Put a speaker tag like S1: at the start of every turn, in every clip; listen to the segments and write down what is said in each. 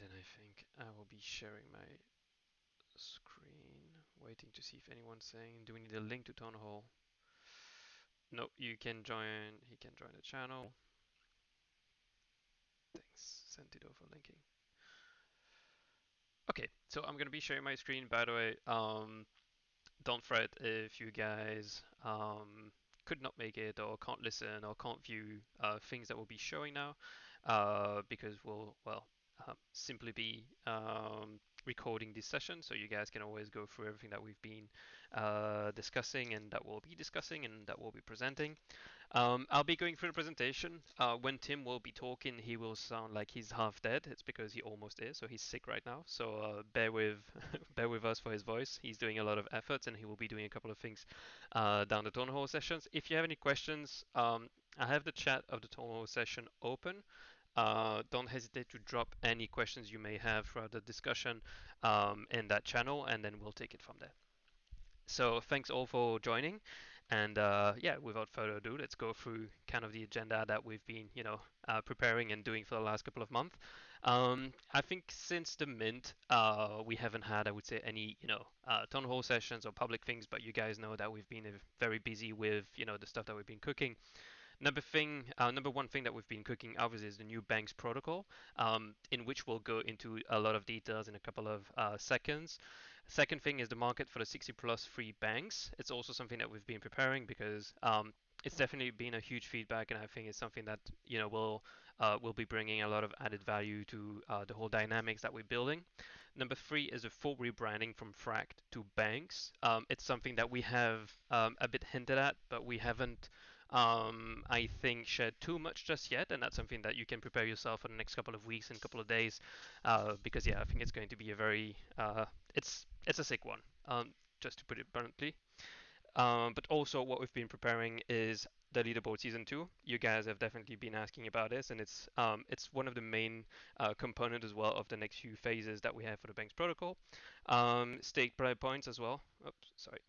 S1: then I think I will be sharing my screen, waiting to see if anyone's saying, do we need a link to Townhall? No, you can join, he can join the channel. Thanks, sent it over linking. Okay, so I'm gonna be sharing my screen, by the way. Don't fret if you guys could not make it or can't listen or can't view things that we'll be showing now, because we'll, well, simply be recording this session, so you guys can always go through everything that we've been discussing and that we'll be discussing and that we'll be presenting. I'll be going through the presentation. When Tim will be talking, he will sound like he's half dead. It's because he almost is, so he's sick right now. So bear with bear with us for his voice. He's doing a lot of efforts, and he will be doing a couple of things down the Town Hall sessions. If you have any questions, I have the chat of the Town Hall session open. Don't hesitate to drop any questions you may have throughout the discussion in that channel, and then we'll take it from there. So thanks all for joining, and yeah, without further ado, let's go through kind of the agenda that we've been, preparing and doing for the last couple of months. I think since the mint, we haven't had, I would say, any, town hall sessions or public things, but you guys know that we've been very busy with, the stuff that we've been cooking. Number one thing that we've been cooking obviously is the new BANX protocol, in which we'll go into a lot of details in a couple of seconds. Second thing is the market for the 60 plus free banks. It's also something that we've been preparing because it's definitely been a huge feedback, and I think it's something that will be bringing a lot of added value to the whole dynamics that we're building. Number three is a full rebranding from Fract to Banks. It's something that we have a bit hinted at, but we haven't I think shared too much just yet, and that's something that you can prepare yourself for the next couple of weeks and couple of days, because yeah, I think it's going to be a very it's a sick one, just to put it bluntly. But also what we've been preparing is the leaderboard season two. You guys have definitely been asking about this, and it's one of the main component as well of the next few phases that we have for the Banks protocol. Stake player points as well. Oops, sorry.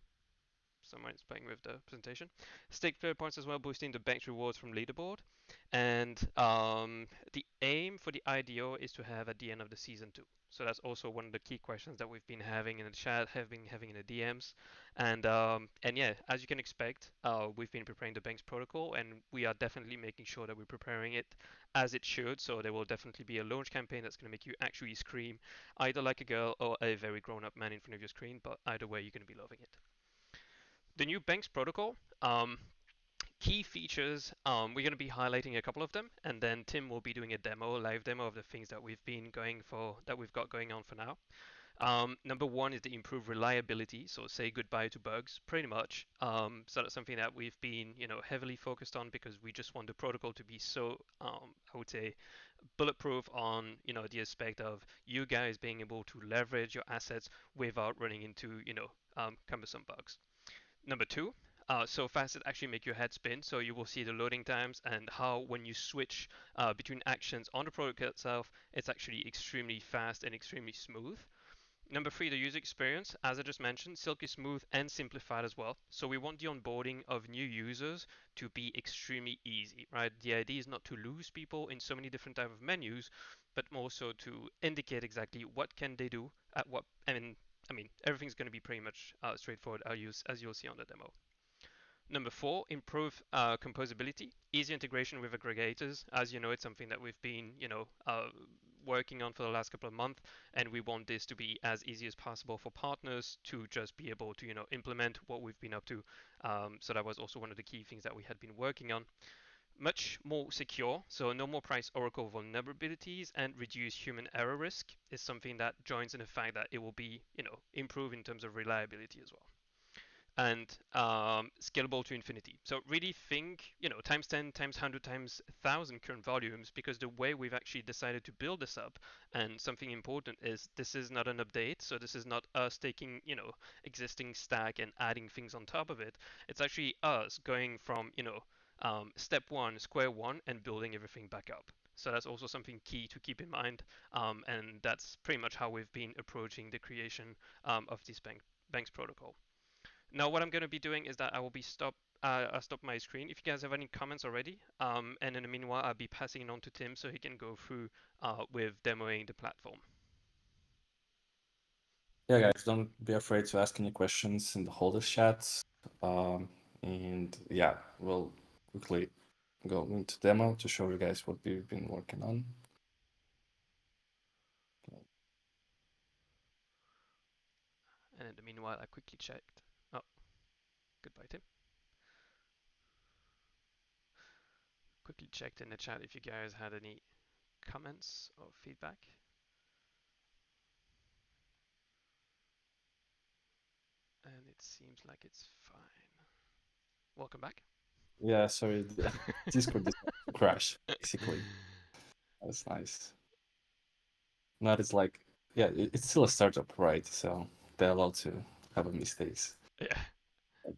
S1: Someone is playing with the presentation. Stake player points as well, boosting the bank rewards from leaderboard. And the aim for the IDO is to have at the end of the season two. So that's also one of the key questions that we've been having in the chat, have been having in the DMs, and yeah, as you can expect, we've been preparing the Banks protocol, and we are definitely making sure that we're preparing it as it should. So there will definitely be a launch campaign that's going to make you actually scream, either like a girl or a very grown-up man in front of your screen. But either way, you're going to be loving it. The new Banks protocol, key features, we're going to be highlighting a couple of them, and then Tim will be doing a demo, live demo of the things that we've been going for, that we've got going on for now. Number one is the improved reliability, so say goodbye to bugs, pretty much. So that's something that we've been, heavily focused on because we just want the protocol to be so, I would say, bulletproof on, the aspect of you guys being able to leverage your assets without running into, cumbersome bugs. Number two, so fast it actually make your head spin. So you will see the loading times and how when you switch between actions on the protocol itself, it's actually extremely fast and extremely smooth. Number three, the user experience. As I just mentioned, silky smooth and simplified as well. So we want the onboarding of new users to be extremely easy, right? The idea is not to lose people in so many different type of menus, but more so to indicate exactly what can they do at what. I mean, everything's going to be pretty much straightforward as you'll see on the demo. Number four, improve composability, easy integration with aggregators. As you know, it's something that we've been, working on for the last couple of months, and we want this to be as easy as possible for partners to just be able to, implement what we've been up to. So that was also one of the key things that we had been working on. Much more secure, so no more price oracle vulnerabilities, and reduce human error risk is something that joins in the fact that it will be, improved in terms of reliability as well, and scalable to infinity. So really think, times 10, times 100, times 1,000 current volumes, because the way we've actually decided to build this up, and something important is this is not an update. So this is not us taking, existing stack and adding things on top of it. It's actually us going from, step one, square one, and building everything back up. So that's also something key to keep in mind, and that's pretty much how we've been approaching the creation of this Banx protocol. Now, what I'm going to be doing is that I will be I'll stop my screen. If you guys have any comments already, and in the meanwhile, I'll be passing it on to Tim so he can go through with demoing the platform.
S2: Yeah, guys, don't be afraid to ask any questions in the holders chats. Um, and yeah, we'll quickly go into demo to show you guys what we've been working on.
S1: And in the meanwhile, I quickly checked. Oh, goodbye, Tim. Quickly checked in the chat if you guys had any comments or feedback. And it seems like it's fine. Welcome back.
S2: Yeah, sorry, the Discord decided to crash, basically. That's nice. Not it's like, yeah, it's still a startup, right? So they're allowed to have a mistakes.
S1: Yeah,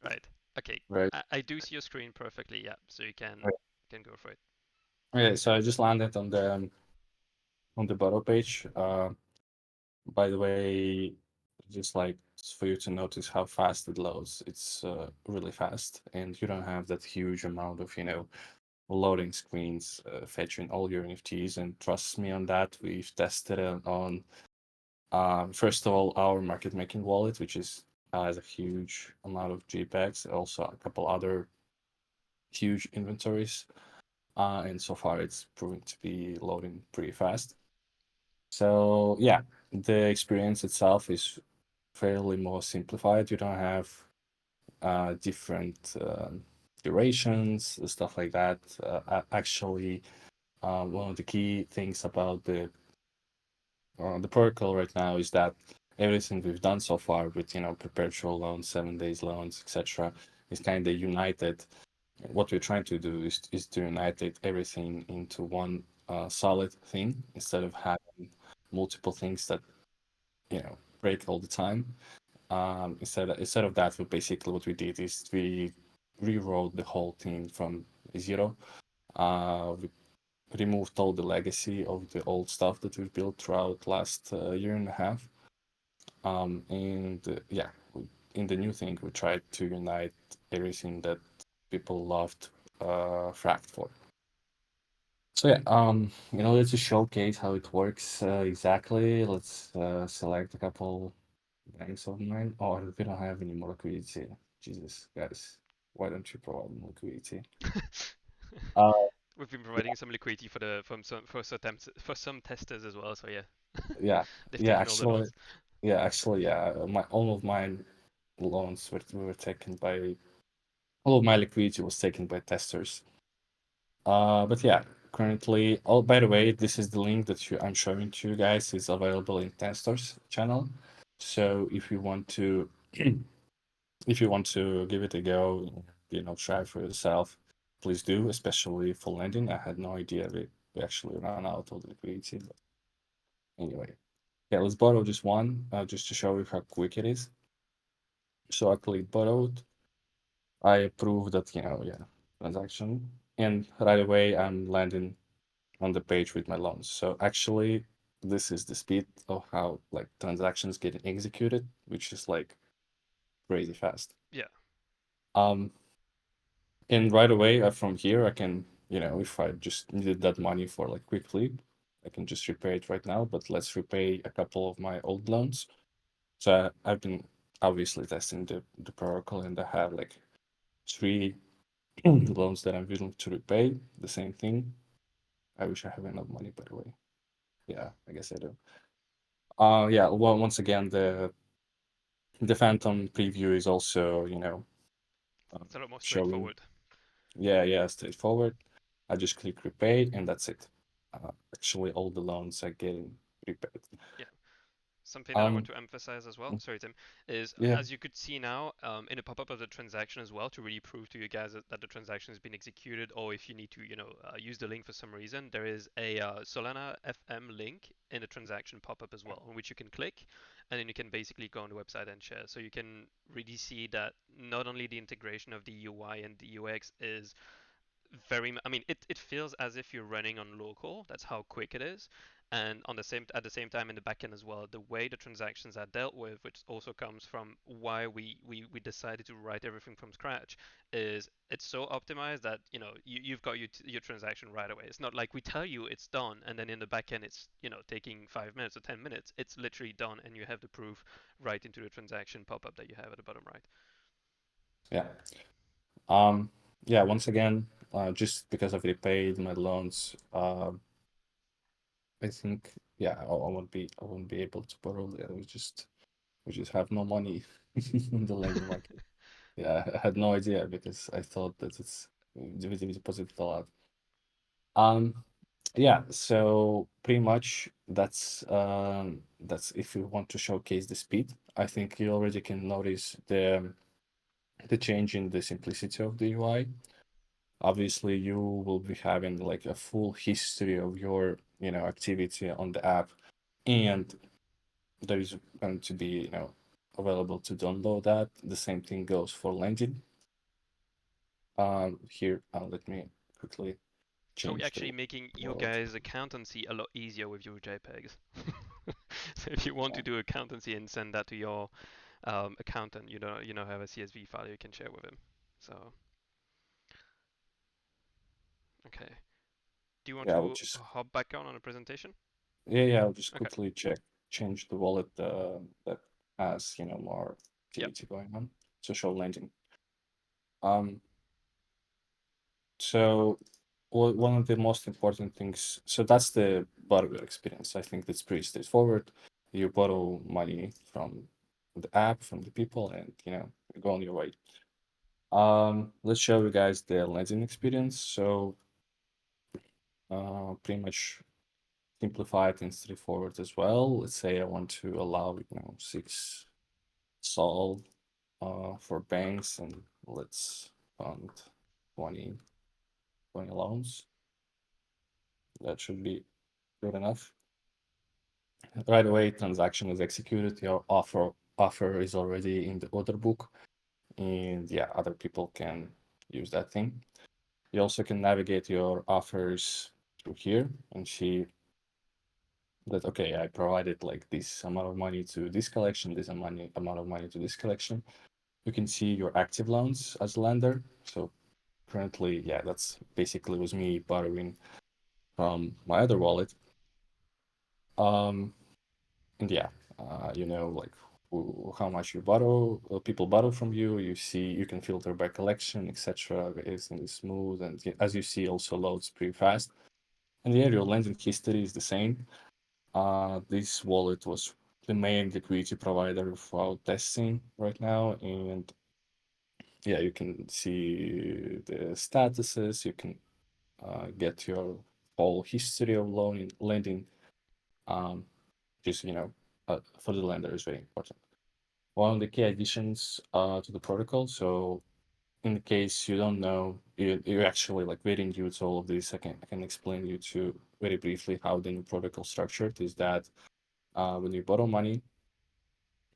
S1: right. Okay,
S2: Right.
S1: I do see your screen perfectly. Yeah, so you
S2: Right.
S1: can go for it.
S2: Okay, so I just landed on the bottom page. By the way, just like for you to notice how fast it loads, it's really fast, and you don't have that huge amount of, loading screens fetching all your NFTs. And trust me on that, we've tested it on first of all our market making wallet, which is has a huge amount of JPEGs, also a couple other huge inventories, and so far it's proving to be loading pretty fast. So yeah, the experience itself is fairly more simplified. You don't have different durations, stuff like that. Actually, one of the key things about the protocol right now is that everything we've done so far with perpetual loans, 7 days loans, etc., is kind of united. What we're trying to do is to unite everything into one solid thing instead of having multiple things that break all the time. Instead of that, we basically what we did is we rewrote the whole thing from zero. We removed all the legacy of the old stuff that we've built throughout last year and a half. And yeah, in the new thing, we tried to unite everything that people loved Fract for. So yeah, let's just showcase how it works exactly. Let's select a couple banks of mine. Oh, we don't have any more liquidity. Jesus, guys, why don't you provide more liquidity? Uh,
S1: We've been
S2: yeah,
S1: providing some liquidity for some testers as well. So yeah,
S2: yeah,
S1: they've
S2: yeah.
S1: taken all the
S2: Actually,
S1: loans.
S2: yeah. My all of mine loans were taken by all of my liquidity was taken by testers. But yeah, currently, oh, by the way, this is the link that I'm showing to you guys. It's available in testers channel. So if you want to, if you want to give it a go, try for yourself, please do, especially for lending. I had no idea we actually ran out of liquidity. But anyway, yeah, let's borrow just one, just to show you how quick it is. So I click borrowed. I approve that, yeah, transaction. And right away, I'm landing on the page with my loans. So actually, this is the speed of how like transactions get executed, which is like crazy fast.
S1: Yeah,
S2: Um, and right away from here, I can, if I just needed that money for like quickly, I can just repay it right now. But let's repay a couple of my old loans. So I've been obviously testing the protocol, and I have like three loans that I'm willing to repay. The same thing. I wish I have enough money, by the way. Yeah, I guess I do. Yeah, well, once again, the Phantom preview is also,
S1: it's a lot more
S2: showing.
S1: straightforward.
S2: Yeah, yeah, straightforward. I just click repay and that's it. Actually, all the loans are getting repaid.
S1: Yeah. Something that I want
S2: Um,
S1: to emphasize as well, sorry Tim, is
S2: yeah,
S1: as you could see now in the pop-up of the transaction as well to really prove to you guys that the transaction has been executed, or if you need to, use the link for some reason, there is a Solana FM link in the transaction pop-up as well, on which you can click, and then you can basically go on the website and share. So you can really see that not only the integration of the UI and the UX is I mean, it feels as if you're running on local. That's how quick it is. And on the same at the same time in the backend as well, the way the transactions are dealt with, which also comes from why we decided to write everything from scratch, is it's so optimized that you've got your transaction right away. It's not like we tell you it's done and then in the backend it's taking 5 minutes or 10 minutes. It's literally done and you have the proof right into the transaction pop-up that you have at the bottom right.
S2: Yeah. Um, yeah, once again, just because I've repaid my loans, I think, yeah, I won't be able to borrow. Yeah, we just have no money in the lending market. Yeah, I had no idea because I thought that it's we deposited a lot. Um, yeah, so pretty much that's if you want to showcase the speed. I think you already can notice the change in the simplicity of the UI. Obviously, you will be having like a full history of your, activity on the app, and there is going to be, available to download that. The same thing goes for lending. Here, let me quickly
S1: Oh,
S2: change the
S1: actually making your
S2: world.
S1: guys' accountancy a lot easier with your JPEGs. So if you want
S2: Yeah,
S1: to do accountancy and send that to your accountant, have a CSV file you can share with him. So okay. Do you want
S2: yeah, I would
S1: to
S2: just
S1: hop back on the presentation?
S2: yeah, I'll just
S1: Okay.
S2: quickly change the wallet that has, more
S1: Yep.
S2: activity going on. Social lending. Um, So one of the most important things, so that's the borrower experience. I think that's pretty straightforward. You borrow money from the app, from the people, and you go on your way. Let's show you guys the lending experience. So pretty much simplified and straightforward as well. Let's say I want to allow, 6 sol for banks, and let's fund 20, 20 loans. That should be good enough. Right away, transaction is executed. Your offer is already in the order book, and yeah, other people can use that thing. You also can navigate your offers through here and see that, okay, I provided like this amount of money to this collection, this amount of money to this collection. You can see your active loans as a lender. So currently, yeah, that's basically was me borrowing from my other wallet. Um, And yeah, like how much you borrow, people borrow from you. You see, you can filter by collection, etc. Everything is smooth, and as you see, also loads pretty fast. And yeah, your lending history is the same. This wallet was the main liquidity provider for our testing right now, and yeah, you can see the statuses. You can get your whole history of lending. Um, just for the lender is very important. One of the key additions to the protocol. So in the case you don't know, you're actually like waiting you to all of this. I can explain you to very briefly how the new protocol structured is that when you borrow money,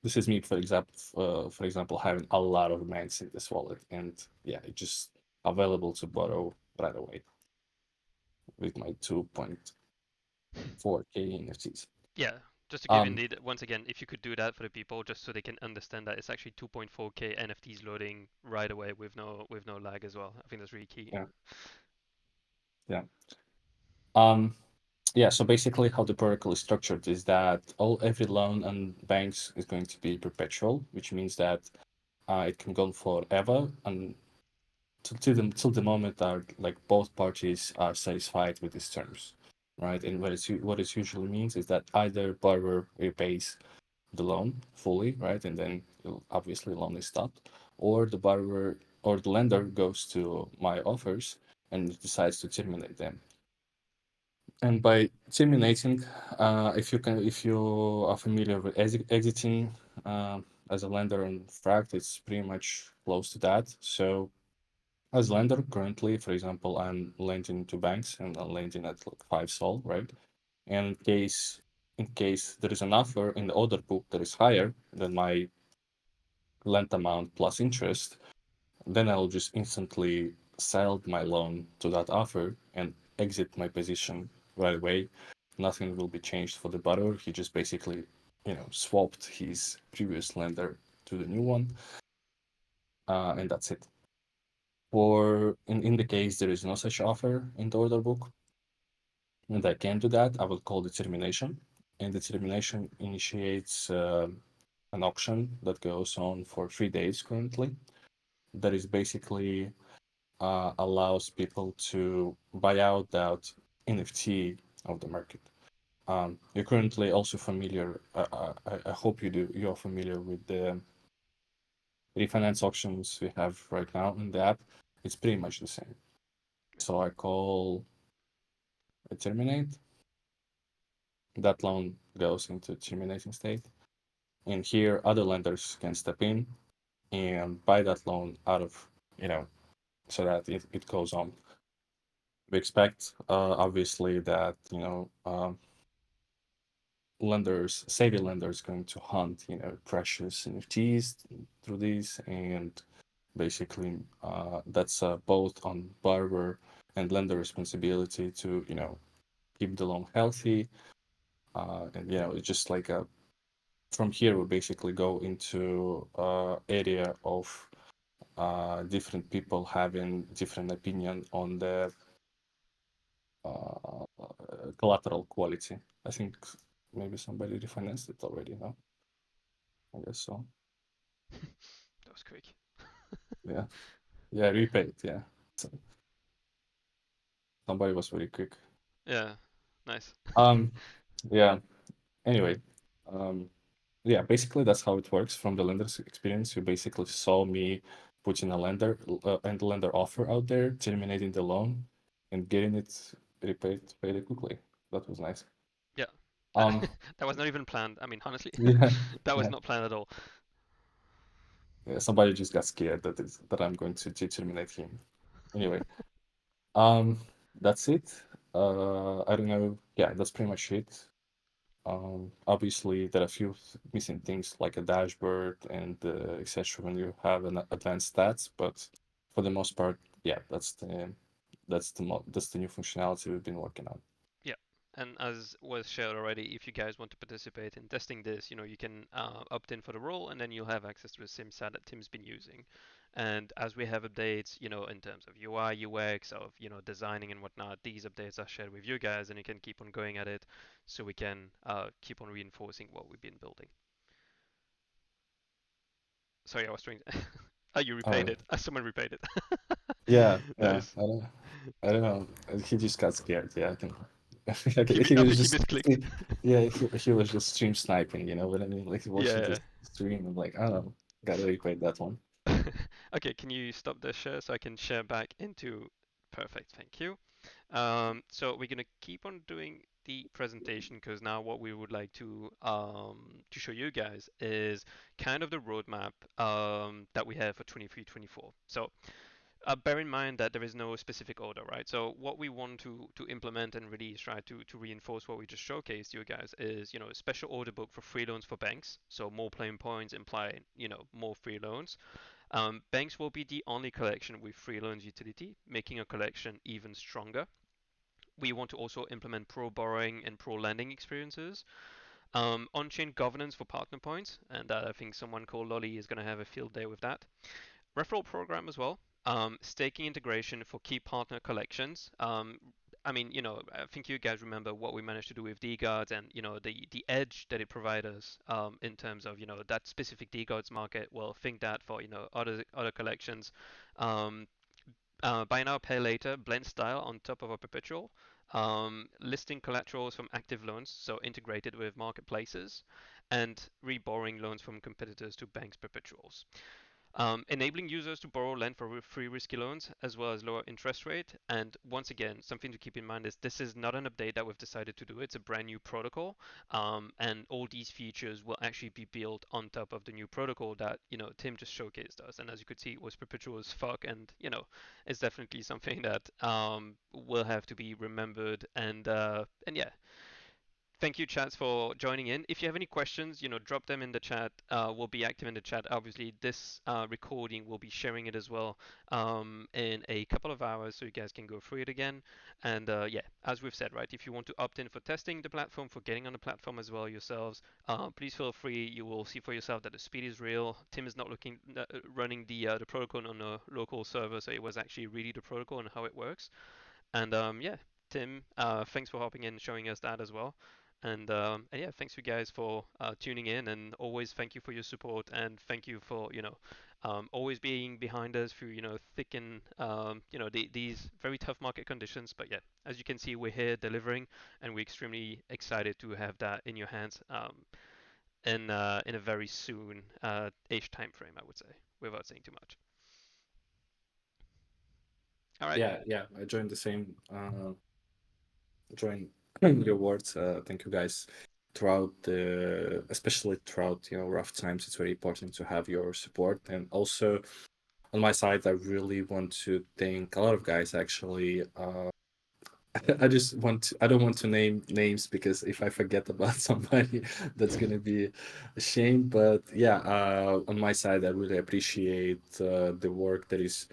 S2: this is me for example having a lot of banks in this wallet, and yeah, it's just available to borrow right away with my 2.4K NFTs.
S1: Yeah. Just to give
S2: Um,
S1: indeed once again, if you could do that for the people, just so they can understand that it's actually 2.4K NFTs loading right away with no lag as well. I think that's really key.
S2: yeah, yeah. Um, Yeah, so basically how the protocol is structured is that every loan and banks is going to be perpetual, which means that it can go on forever and till the moment that like both parties are satisfied with these terms, right? And what it usually means is that either borrower repays the loan fully, right, and then obviously loan is stopped, or the borrower or the lender goes to my offers and decides to terminate them. And by terminating, if you are familiar with exiting as a lender on Fract, it's pretty much close to that. So as lender currently, for example, I'm lending to banks and I'm lending at like 5 sol, right? And in case there is an offer in the order book that is higher than my lent amount plus interest, then I'll just instantly sell my loan to that offer and exit my position right away. Nothing will be changed for the borrower. He just basically, swapped his previous lender to the new one, and that's it. For in the case there is no such offer in the order book, and I can do that, I will call the termination, and the termination initiates an auction that goes on for 3 days currently. That is basically allows people to buy out that NFT of the market. You're currently also familiar. I hope you do. You're familiar with the refinance auctions we have right now in the app. It's pretty much the same. So I call terminate. That loan goes into terminating state, and here other lenders can step in and buy that loan out of so that it goes on. We expect obviously that lenders, savvy lenders, going to hunt precious NFTs through these, and basically that's both on borrower and lender responsibility to keep the loan healthy, and it's just like a from here we basically go into area of different people having different opinion on the uh, collateral quality. I think maybe somebody refinanced it already, no? I guess so.
S1: That was quick.
S2: Yeah. Yeah, repaid, yeah. So somebody was very quick.
S1: Yeah, nice.
S2: Um, yeah. Anyway, um, yeah, basically that's how it works from the lender's experience. You basically saw me putting a lender and lender offer out there, terminating the loan, and getting it repaid fairly quickly. That was nice.
S1: Yeah, that
S2: Um,
S1: that was not even planned. I mean, honestly,
S2: yeah,
S1: that was
S2: yeah.
S1: not planned at all.
S2: Yeah, somebody just got scared that I'm going to terminate him. Anyway, that's it. I don't know. Yeah, that's pretty much it. Obviously, there are a few missing things like a dashboard and etc. when you have an advanced stats, but for the most part, yeah, that's the new functionality we've been working on.
S1: Yeah, and as was shared already, if you guys want to participate in testing this, you can opt in for the role, and then you'll have access to the sim set that Tim's been using. And as we have updates, in terms of UI, UX, of designing and whatnot, these updates are shared with you guys, and you can keep on going at it, so we can keep on reinforcing what we've been building. Sorry, I was trying. Oh, you repaid
S2: Oh,
S1: it. Someone repaid it.
S2: yeah, yeah.
S1: Nice.
S2: I don't know. He just got scared. Yeah, I think.
S1: He,
S2: He
S1: I
S2: was
S1: think he
S2: just,
S1: misclicked.
S2: yeah, he was just stream sniping. You know what I mean? Like watching
S1: Yeah.
S2: this stream and like, I don't know, gotta replay that one.
S1: Okay, can you stop the share so I can share back into? Perfect, thank you. So we're gonna keep on doing the presentation because now what we would like to show you guys is kind of the roadmap that we have for 23-24. So bear in mind that there is no specific order, right? So what we want to implement and release, right, to reinforce what we just showcased you guys is, a special order book for free loans for banks. So more plain points imply, more free loans. Banks will be the only collection with free loans utility, making a collection even stronger. We want to also implement pro borrowing and pro lending experiences. On-chain governance for partner points, and I think someone called Lolly is going to have a field day with that. Referral program as well. Staking integration for key partner collections. I mean, I think you guys remember what we managed to do with DGuards and, the edge that it provides us in terms of, that specific DGuards market. Well, think that for, other collections. Um, buy now, pay later, blend style on top of a perpetual. Listing collaterals from active loans, so integrated with marketplaces, and reborrowing loans from competitors to banks perpetuals. Enabling users to borrow land for free risky loans as well as lower interest rate. And once again, something to keep in mind is this is not an update that we've decided to do. It's a brand new protocol, and all these features will actually be built on top of the new protocol that Tim just showcased us. And as you could see, it was perpetual as fuck, and it's definitely something that will have to be remembered. And yeah, thank you, chats, for joining in. If you have any questions, drop them in the chat. We'll be active in the chat. Obviously, this recording will be sharing it as well in a couple of hours, so you guys can go through it again. And yeah, as we've said, right, if you want to opt in for testing the platform, for getting on the platform as well yourselves, please feel free. You will see for yourself that the speed is real. Tim is not running the protocol on a local server, so it was actually really the protocol and how it works. And yeah, Tim, thanks for hopping in and showing us that as well. And yeah, thanks you guys for tuning in, and always thank you for your support, and thank you for always being behind us through thick and these very tough market conditions. But yeah, as you can see, we're here delivering, and we're extremely excited to have that in your hands in a very soon ish time frame, I would say, without saying too much. All right.
S2: Yeah, I joined the same. Join your words. Thank you guys. Throughout the, especially throughout rough times, it's very important to have your support. And also on my side, I really want to thank a lot of guys actually. I just want to, I don't want to name names because if I forget about somebody, that's gonna be a shame. But yeah, on my side, I really appreciate the work that is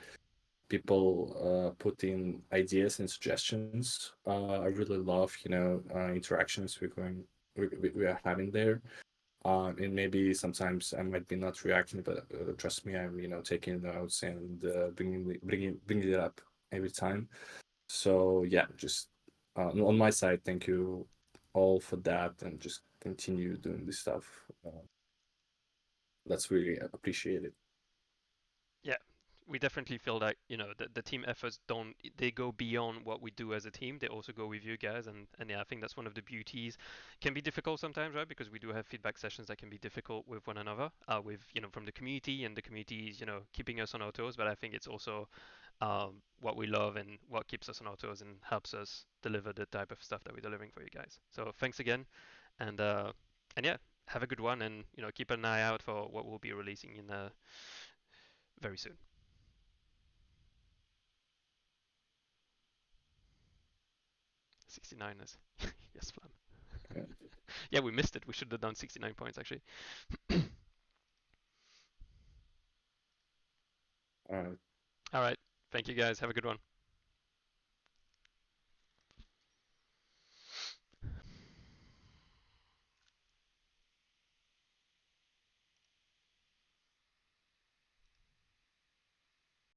S2: people put in ideas and suggestions. I really love, interactions we are having there. And maybe sometimes I might be not reacting, but trust me, I'm taking notes and bringing it up every time. So yeah, just on my side, thank you all for that, and just continue doing this stuff. That's really appreciated.
S1: Yeah, we definitely feel that the team efforts don't they go beyond what we do as a team. They also go with you guys, and yeah, I think that's one of the beauties. Can be difficult sometimes, right? Because we do have feedback sessions that can be difficult with one another, with from the community, and the community is keeping us on our toes. But I think it's also what we love and what keeps us on our toes and helps us deliver the type of stuff that we're delivering for you guys. So thanks again, and yeah, have a good one, and keep an eye out for what we'll be releasing in very soon. 69ers. Yes, Flam.
S2: Yeah.
S1: Yeah, we missed it. We should have done 69 points actually.
S2: All right.
S1: All right. Thank you guys. Have a good one.